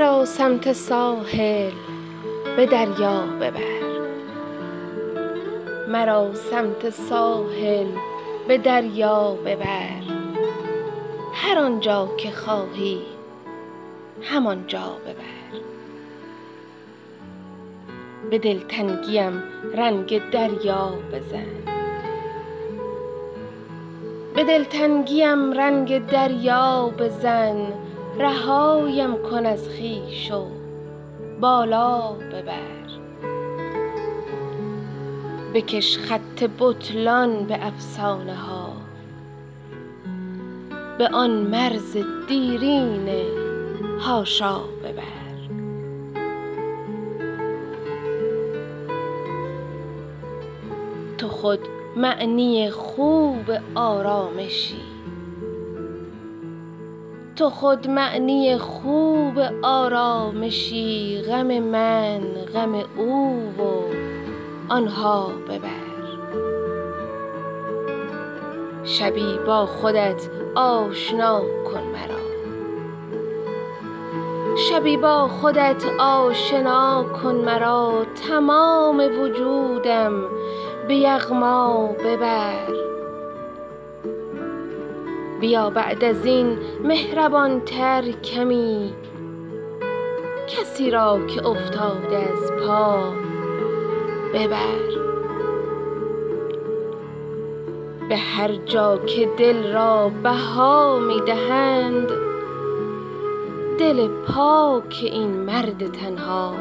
مرا سمت ساحل به دریا ببر، مرا سمت ساحل به دریا ببر. هر آنجا که خواهی همانجا ببر. به دلتنگیم رنگ دریا بزن، به دلتنگیم رنگ دریا بزن. رهایم کن از خویش و بالا ببر. بکش خط بطلان به افسانه ها، به آن مرز دیرین حاشا ببر. تو خود معنی خوب آرامشی، تو خود معنی خوب آرامشی. غم من غم او و آنها ببر. شبی با خودت آشنا کن مرا، شبی با خودت آشنا کن مرا. تمام وجودم به یغما ببر. بیا بعد از این مهربان تر کمی، کسی را که افتاده از پا ببر. به هر جا که دل را بها می دهند، دل پاک این مرد تنها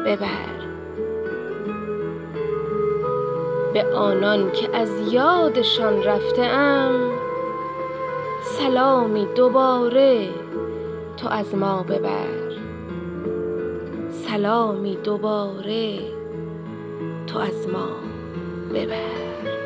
ببر. به آنان که از یادشان رفته ام، سلامی دوباره تو از ما ببر. سلامی دوباره تو از ما ببر.